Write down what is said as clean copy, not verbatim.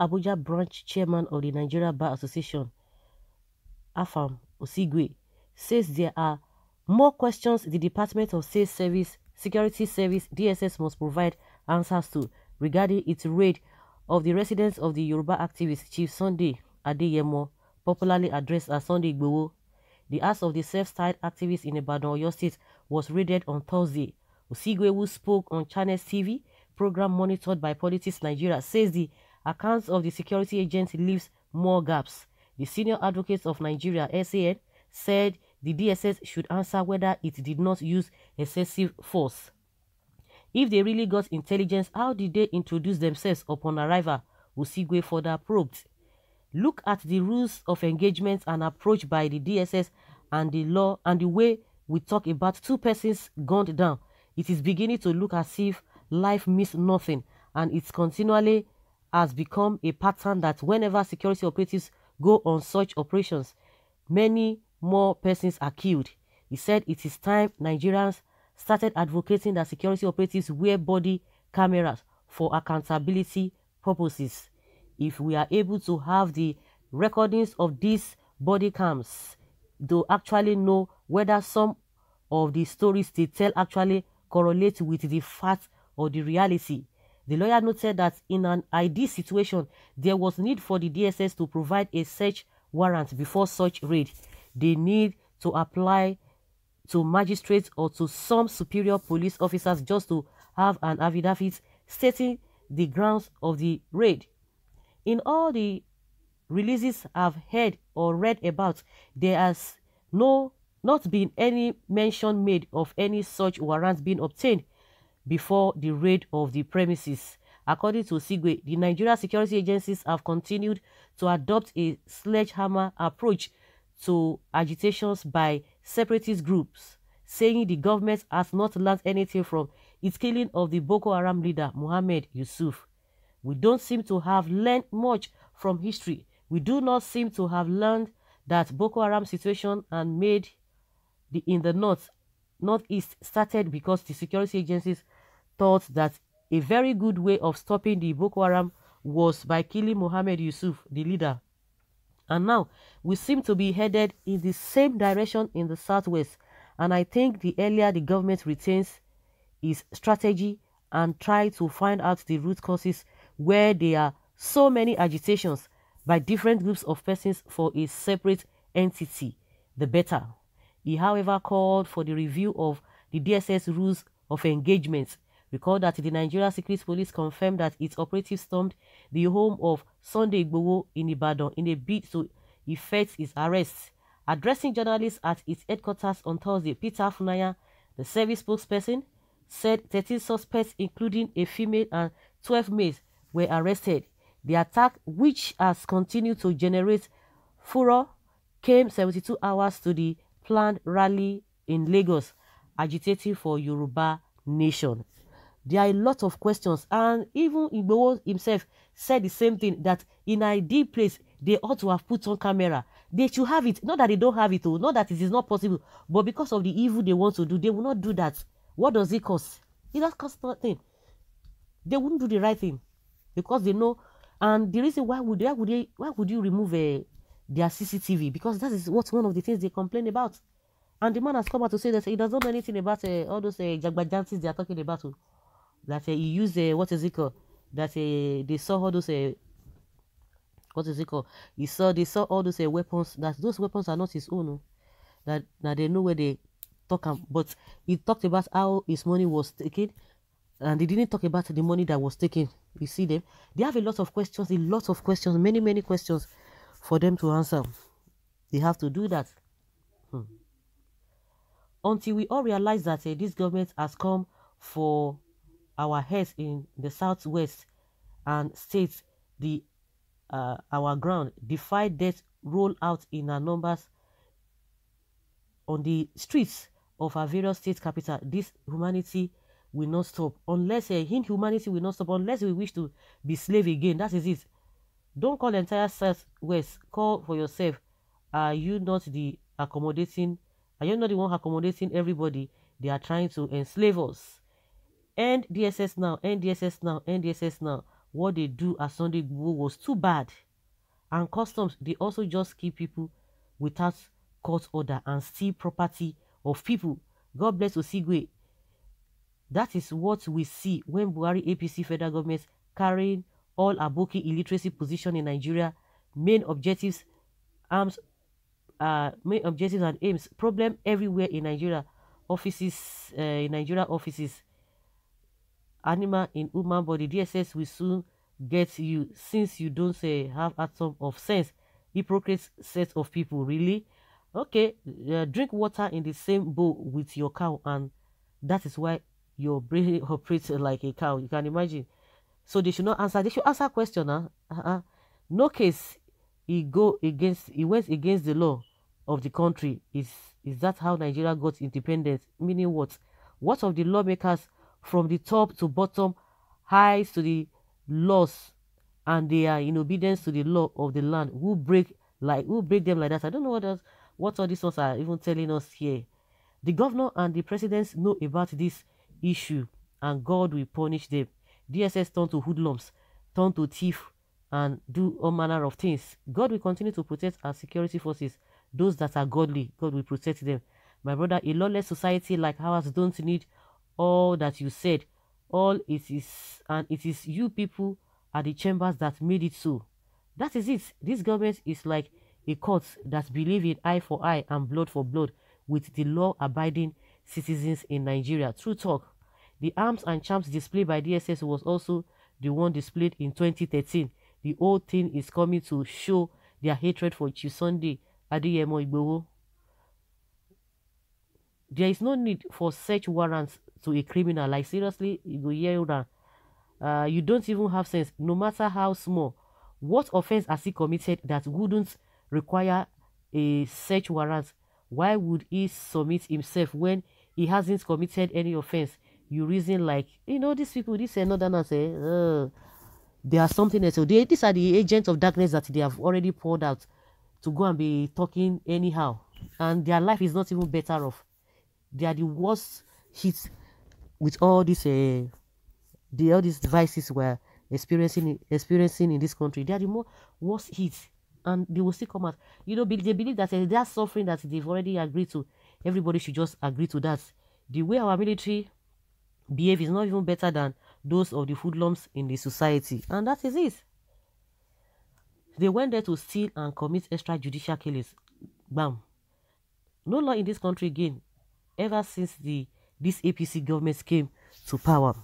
Abuja branch chairman of the Nigeria Bar Association, Afam Osigwe, says there are more questions the Department of State Service, Security Service, DSS must provide answers to regarding its raid of the residence of the Yoruba activist Chief Sunday Adeyemo, popularly addressed as Sunday IGBOHO. The house of the self-styled activist in Ibadan, Oyo State, was raided on Thursday. Osigwe, who spoke on Channels TV program monitored by Politics Nigeria, says the accounts of the security agents leaves more gaps. The Senior Advocate of Nigeria, SAN, said the DSS should answer whether it did not use excessive force. If they really got intelligence, how did they introduce themselves upon arrival? Osigwe further probed. Look at the rules of engagement and approach by the DSS and the law and the way we talk about two persons gunned down. It is beginning to look as if life means nothing, and it continually has become a pattern that whenever security operatives go on such operations, many more persons are killed. He said it is time Nigerians started advocating that security operatives wear body cameras for accountability purposes. If we are able to have the recordings of these body cams, to actually know whether some of the stories they tell actually correlate with the fact or the reality. The lawyer noted that in an ideal situation, there was need for the DSS to provide a search warrant before such raid. They need to apply to magistrates or to some superior police officers just to have an affidavit stating the grounds of the raid. In all the releases I've heard or read about, there has not been any mention made of any such warrants being obtained before the raid of the premises. According to Osigwe, the Nigeria security agencies have continued to adopt a sledgehammer approach to agitations by separatist groups, saying the government has not learned anything from its killing of the Boko Haram leader Mohammed Yusuf. We don't seem to have learned much from history. We do not seem to have learned that Boko Haram situation and made in the northeast started because the security agencies thought that a very good way of stopping the Boko Haram was by killing Mohammed Yusuf, the leader. And now we seem to be headed in the same direction in the southwest. And I think the earlier the government retains its strategy and try to find out the root causes where there are so many agitations by different groups of persons for a separate entity, the better. He, however, called for the review of the DSS rules of engagement. Recall that the Nigeria Secret Police confirmed that its operatives stormed the home of Sunday IGBOHO in Ibadan in a bid to effect his arrest. Addressing journalists at its headquarters on Thursday, Peter Funaya, the service spokesperson, said 13 suspects, including a female and 12 males, were arrested. The attack, which has continued to generate furor, came 72 hours to the planned rally in Lagos, agitating for Yoruba nation. There are a lot of questions, and even IGBOHO himself said the same thing, that in an ideal place, they ought to have put on camera. They should have it. Not that they don't have it, not that it is not possible, but because of the evil they want to do, they will not do that. What does it cost? It does cost nothing. They wouldn't do the right thing because they know. And the reason why would you remove their CCTV? Because that is what one of the things they complain about. And the man has come out to say that he doesn't know anything about all those jagbajantis they are talking about. That he used what is it called? That they saw all those what is it called? They saw all those weapons. That those weapons are not his own. That they know where they talk. But he talked about how his money was taken, and they didn't talk about the money that was taken. You see them? They have a lot of questions, many questions for them to answer. They have to do that. Until we all realize that this government has come for our heads in the southwest and states our ground, defy death, roll out in our numbers on the streets of our various state capital. This humanity will not stop unless inhumanity will not stop unless we wish to be slave again. That is it. Don't call the entire southwest. Call for yourself. Are you not the accommodating? Are you not the one accommodating everybody? They are trying to enslave us. End DSS now. End DSS now. End DSS now. what they do at Sunday was too bad. And customs, they also just keep people without court order and steal property of people. God bless Osigwe. That is what we see when Buhari APC federal government carrying all aboki illiteracy position in Nigeria, main objectives, main objectives and aims, problem everywhere in Nigeria, offices, in Nigeria offices, animal in human body. DSS will soon get you since you don't say have atom of sense. Hypocrite set of people, really? Okay, drink water in the same bowl with your cow, and that is why your brain operates like a cow. You can imagine. So they should not answer. They should answer question. No case he went against the law of the country. Is that how Nigeria got independence? Meaning what? What of the lawmakers from the top to bottom, highs to the laws, and they are in obedience to the law of the land? Who break them like that? I don't know what all these ones are even telling us here. The governor and the presidents know about this issue, and God will punish them. DSS turn to hoodlums, turn to thief, and do all manner of things. God will continue to protect our security forces. Those that are godly, God will protect them. My brother, a lawless society like ours don't need all that you said. All it is, and it is you people at the chambers that made it so. That is it. This government is like a court that believe in eye for eye and blood for blood with the law-abiding citizens in Nigeria. True talk. The arms and charms displayed by DSS was also the one displayed in 2013. The whole thing is coming to show their hatred for Chief Sunday Adeyemo Igboho. There is no need for search warrants to a criminal. Like seriously, you don't even have sense, no matter how small. What offense has he committed that wouldn't require a search warrant? Why would he submit himself when he hasn't committed any offense? You reason like, these people, this another say, they are something else. So these are the agents of darkness that they have already poured out to go and be talking anyhow. And their life is not even better off. They are the worst hits with all these all these devices we're experiencing in this country. They are the worst hits, and they will still come out. They believe that that suffering that they've already agreed to, everybody should just agree to that. The way our military behave is not even better than those of the hoodlums in the society, and that is it. They went there to steal and commit extrajudicial killings. Bam. No law in this country again, ever since this APC government came to power.